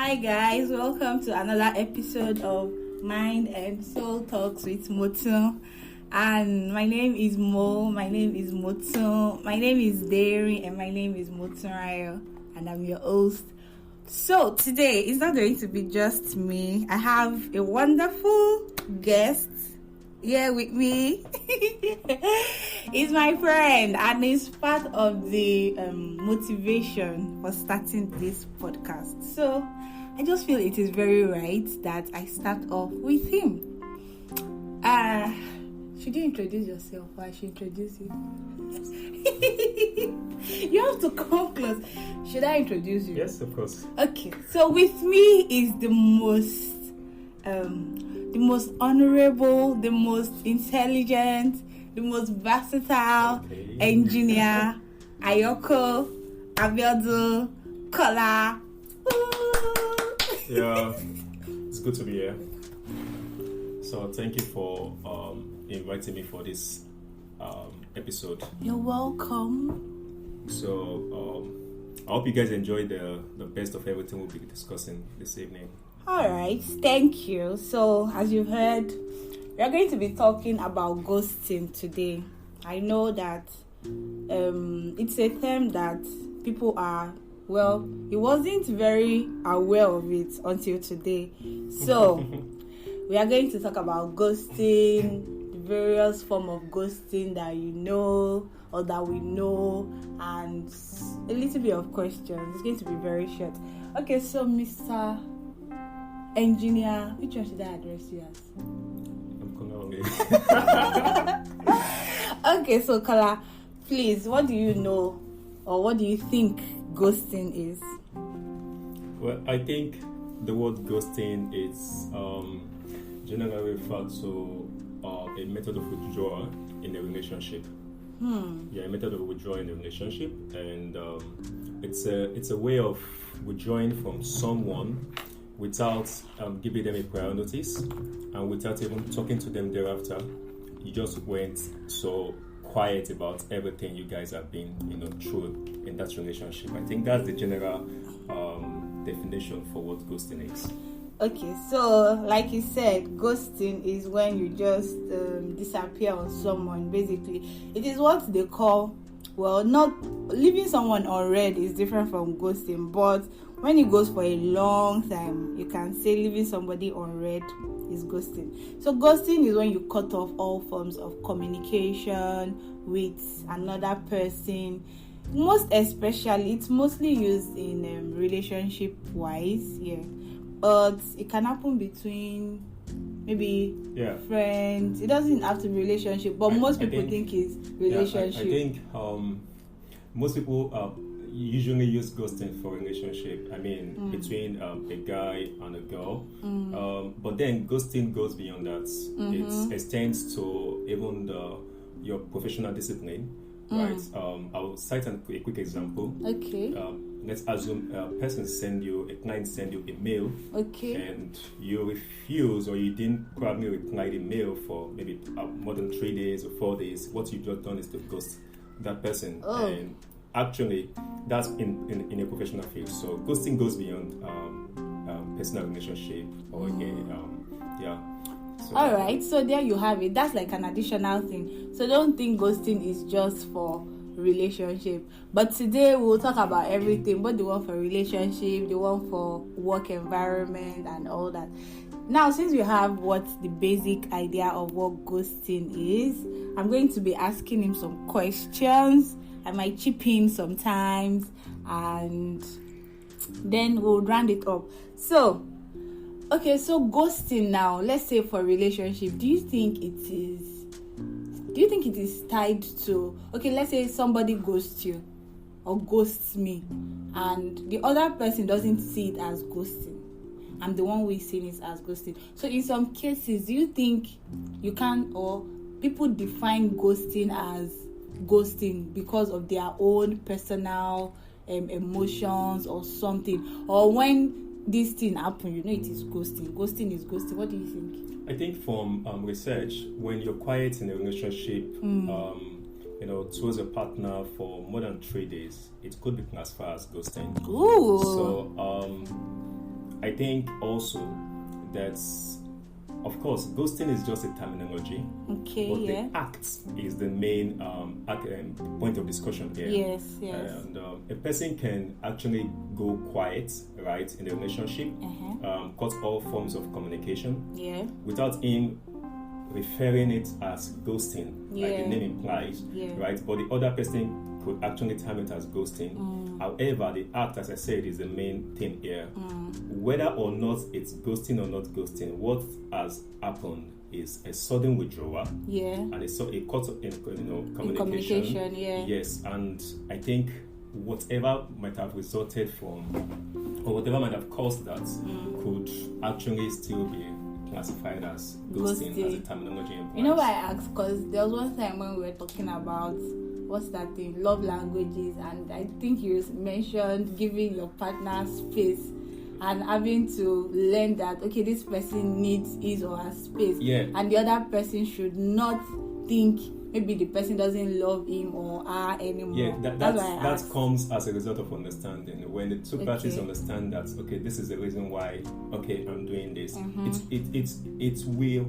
Hi guys, welcome to another episode of Mind and Soul Talks with Motu. And my name is Mo, my name is Motu, my name is Dairy, and my name is Motunrayo, and I'm your host. So today it's not going to be just me. I have a wonderful guest here with me. He's my friend and he's part of the motivation for starting this podcast. So I just feel it is very right that I start off with him. Should you introduce yourself or I should introduce you? You have to come close. Should I introduce you? Yes, of course. Okay, so with me is the most honorable, the most intelligent, the most versatile engineer, Ayoko Abiodun Kola. Yeah, it's good to be here. So thank you for inviting me for this episode. You're welcome. So I hope you guys enjoy the best of everything we'll be discussing this evening. Alright, thank you. So as you've heard, we are going to be talking about ghosting today. I know that it's a term that people he wasn't very aware of it until today. So we are going to talk about ghosting, the various form of ghosting that you know or that we know, and a little bit of questions. It's going to be very short. Okay, so Mr. Engineer, which one should I address you as? I'm Kola. Okay, so Kola, please, what do you know or what do you think ghosting is? Well, I think the word ghosting is generally referred to a method of withdrawal in a relationship. Yeah, a method of withdrawal in a relationship, and it's a way of withdrawing from someone without giving them a prior notice and without even talking to them thereafter. You just went so quiet about everything you guys have been, through in that relationship. I think that's the general definition for what ghosting is. Okay, so like you said, ghosting is when you just disappear on someone. Basically, it is what they call, not leaving someone unread is different from ghosting, but when it goes for a long time, you can say leaving somebody unread is ghosting. So ghosting is when you cut off all forms of communication with another person. Most especially, it's mostly used in relationship wise, but it can happen between maybe friends. It doesn't have to be relationship, but most people think it's relationship. I think most people usually use ghosting for relationship. I mean, between a guy and a girl. But then ghosting goes beyond that. It extends to even your professional discipline. Right. I'll cite a quick example. Okay. Let's assume a client send you a mail. Okay. And you refuse or you didn't probably reply the mail for maybe more than 3 days or 4 days. What you've just done is to ghost that person. Oh. And actually, that's in a professional field. So ghosting goes beyond personal relationship or So, all right, so there you have it. That's like an additional thing. So don't think ghosting is just for relationship. But today we'll talk about everything, both the one for relationship, the one for work environment, and all that. Now, since we have what the basic idea of what ghosting is, I'm going to be asking him some questions. I might chip in sometimes, and then we'll round it up. So ghosting now, let's say for relationship, do you think it is tied to, let's say somebody ghosts you or ghosts me and the other person doesn't see it as ghosting. I'm the one who is seeing it as ghosting. So in some cases, do you think you can, or people define ghosting as ghosting because of their own personal emotions or something, or when this thing happen, it is ghosting. Ghosting is ghosting. What do you think? I think from research, when you're quiet in a relationship, towards a partner for more than 3 days, it could be classified as ghosting. Ooh. So I think also that's, of course, ghosting is just a terminology. Okay, but yeah. the act is the main point of discussion here. Yes, yes. And a person can actually go quiet, right, in a relationship, cut all forms of communication, Yeah. without him referring it as ghosting, like Yeah. the name implies, Yeah. right? But the other person could actually term it as ghosting. However, the act, as I said, is the main thing here. Whether or not it's ghosting or not ghosting, what has happened is a sudden withdrawal Yeah. and a cut in communication. Communication, yeah. Yes, and I think whatever might have resulted from, or whatever might have caused that, could actually still be classified as ghosting as a terminology implies. You know why I asked? Because there was one time when we were talking about what's that thing, love languages, and I think you mentioned giving your partner space and having to learn that okay, this person needs his or her space, and the other person should not think maybe the person doesn't love him or her anymore. Yeah, that comes as a result of understanding. When the two parties understand that okay, this is the reason why I'm doing this. It will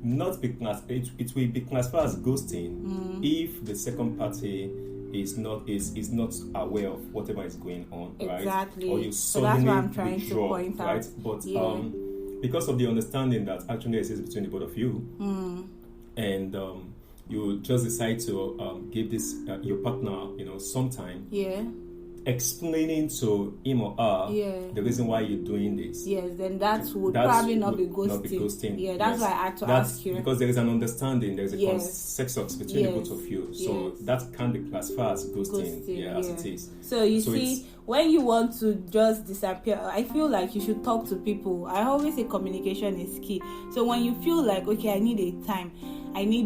not be it will be classified as ghosting if the second party is not aware of whatever is going on, exactly. Right? Or you so that's what I'm trying to point out. Right? But because of the understanding that actually exists between the both of you, and you just decide to give this your partner, some time. Yeah. Explaining to him or her the reason why you're doing this. Yes, then that would probably not be ghosting. Yeah, that's why I had to ask you. Because there is an understanding, there is a consensus between the both of you. So that can be classified as ghosting as it is. So you see, when you want to just disappear, I feel like you should talk to people. I always say communication is key. So when you feel like, okay, I need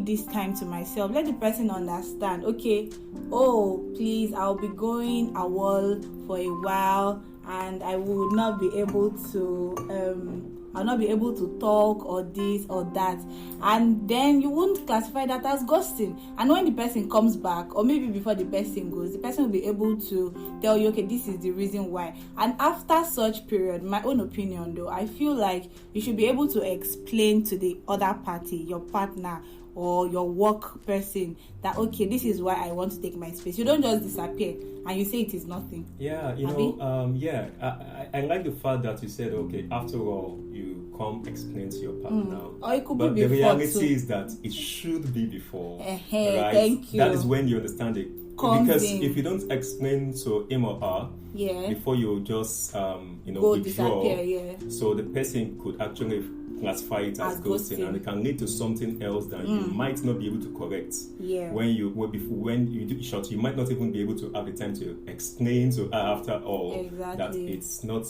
this time to myself, let the person understand, okay, please, I'll be going AWOL for a while and I will not be able to I'll not be able to talk or this or that, and then you won't classify that as ghosting. And when the person comes back, or maybe before the person goes, the person will be able to tell you, okay, this is the reason why. And after such period, my own opinion though, I feel like you should be able to explain to the other party, your partner or your work person, that okay, this is why I want to take my space. You don't just disappear and you say it is nothing. Yeah, I like the fact that you said, okay, after all, you come explain to your partner. Or it could but be the before reality is that it should be before. Right? Thank you. That is when you understand it. Because if you don't explain to him or her before you just go withdraw, disappear, so the person could actually classify it as ghosting, and it can lead to something else that you might not be able to correct. When you do short, you might not even be able to have the time to explain to her after all that it's not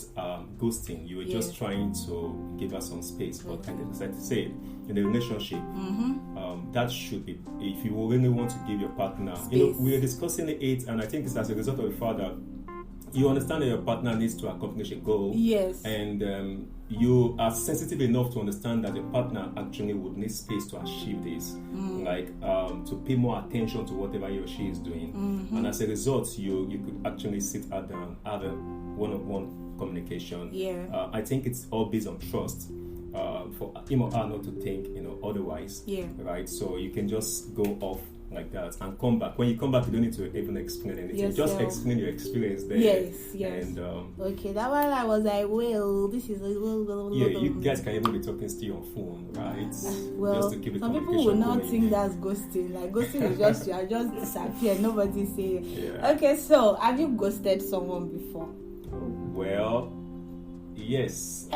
ghosting. You were just trying to give her some space. But as I said, in a relationship, that should be, if you really want to give your partner space. We are discussing it, and I think it's as a result of the fact that you understand that your partner needs to accomplish a goal. Yes. And you are sensitive enough to understand that your partner actually would need space to achieve this, to pay more attention to whatever he or she is doing. And as a result, you could actually sit her down, have a one-on-one communication. I think it's all based on trust. For him or her not to think, otherwise. Right? So you can just go off like that and come back. When you come back, you don't need to even explain anything. Just explain your experience there. Yes. And okay, that one I was like, well, this is you guys can even be talking still on phone, right? Well, just to keep the some people will not going. think that's ghosting. Like ghosting is just you are just disappear. Nobody say. Okay, so have you ghosted someone before? Well, yes.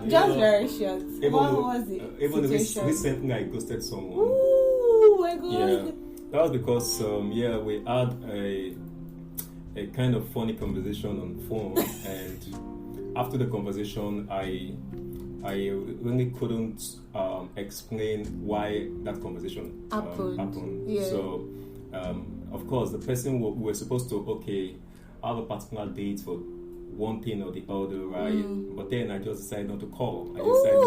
Very short. What was it? Even recently I ghosted someone. Ooh, my God. Yeah, that was because we had a kind of funny conversation on the phone, and after the conversation, I really couldn't explain why that conversation happened. So, of course, the person we were supposed to have a particular date for one thing or the other, right? But then I just decided not to call. I decided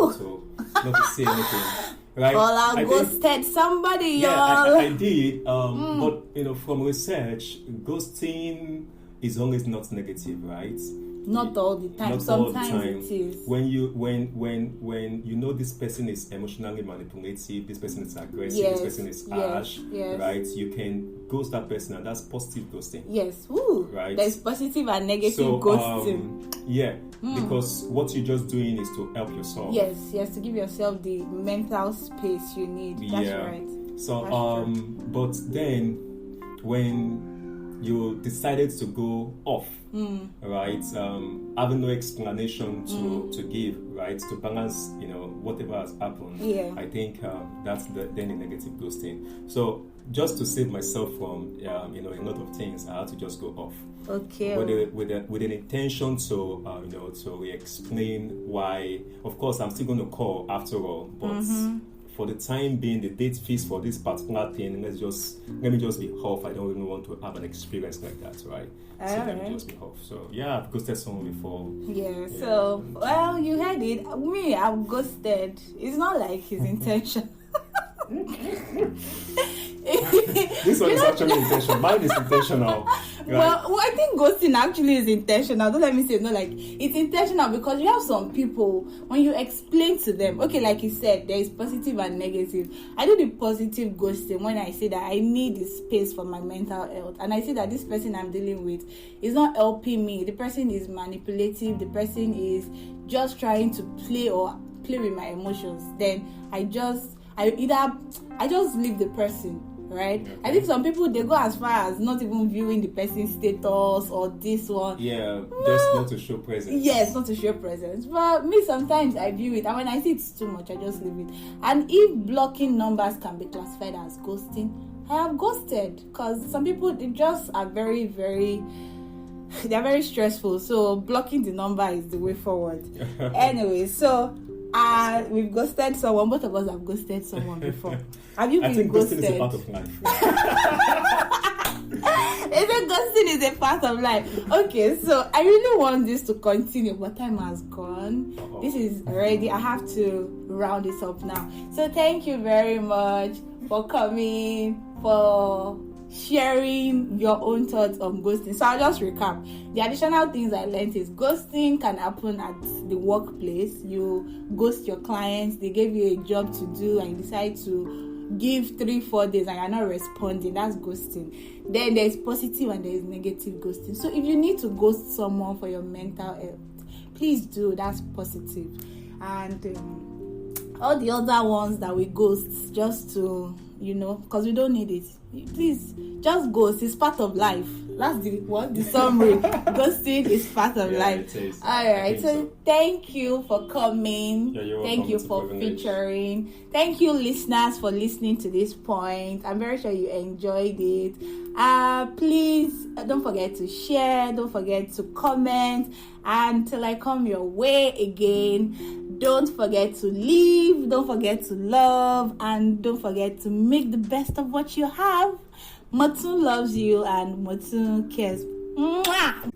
not to say anything. right? Well, I ghosted somebody, yeah, y'all. I did. But from research, ghosting is always not negative, right? Not all the time. Not all the Sometimes time. it is. When you know this person is emotionally manipulative, this person is aggressive, Yes, this person is yes, harsh, yes. right? You can ghost that person, and that's positive ghosting. Yes. Woo. Right. There's positive and negative So, ghosting. yeah, because what you're just doing is to help yourself. Yes, to give yourself the mental space you need. That's Yeah. right. So, That's true. but then when you decided to go off, right, having no explanation to give, right, to balance, whatever has happened. Yeah. I think that's then the negative ghosting. So just to save myself from, a lot of things, I had to just go off. Okay. With an intention to, to explain why. Of course, I'm still going to call after all, but for the time being, the date fixed for this particular thing. Let me just be off. I don't even want to have an experience like that, right? So let me just be off. So yeah, I've ghosted someone before. Yeah. So well, you heard it. Me, I've ghosted. It's not like his intention. This one is actually intentional. Mine is intentional. Right? Well, I think ghosting actually is intentional. Don't let me say no. Like, it's intentional because you have some people, when you explain to them, okay, like you said, there is positive and negative. I do the positive ghosting when I say that I need the space for my mental health, and I see that this person I'm dealing with is not helping me. The person is manipulative. The person is just trying to play with my emotions. Then I just leave the person. Right? Okay. I think some people, they go as far as not even viewing the person's status or this one. Yeah, just not to show presence. Yes, not to show presence. But me, sometimes I view it, and when I see it's too much, I just leave it. And if blocking numbers can be classified as ghosting, I have ghosted, because some people, they just are very, very, they're very stressful. So blocking the number is the way forward. Anyway, so we've ghosted someone. Both of us have ghosted someone before. Have you been ghosted? I think ghosting is a part of life. Ghosting is a part of life. Okay, so I really want this to continue, but time has gone. Uh-oh. This is already, I have to round this up now. So thank you very much for coming, for sharing your own thoughts on ghosting. So I'll just recap. The additional things I learned is ghosting can happen at the workplace. You ghost your clients, they gave you a job to do, and you decide to give 3-4 days and you're not responding. That's ghosting. Then there's positive and there's negative ghosting. So if you need to ghost someone for your mental health, please do. That's positive. And all the other ones that we ghost just to, because we don't need it, please just ghost. It's part of life. That's the summary. Ghosting is part of life. It is. All right. So thank you for coming. Yeah, you're thank welcome. you It's a for privilege. featuring. Thank you, listeners, for listening to this point. I'm very sure you enjoyed it. Please don't forget to share. Don't forget to comment. And till I come your way again, don't forget to live. Don't forget to love. And don't forget to make the best of what you have. Motun loves you and Motun cares. Mwah!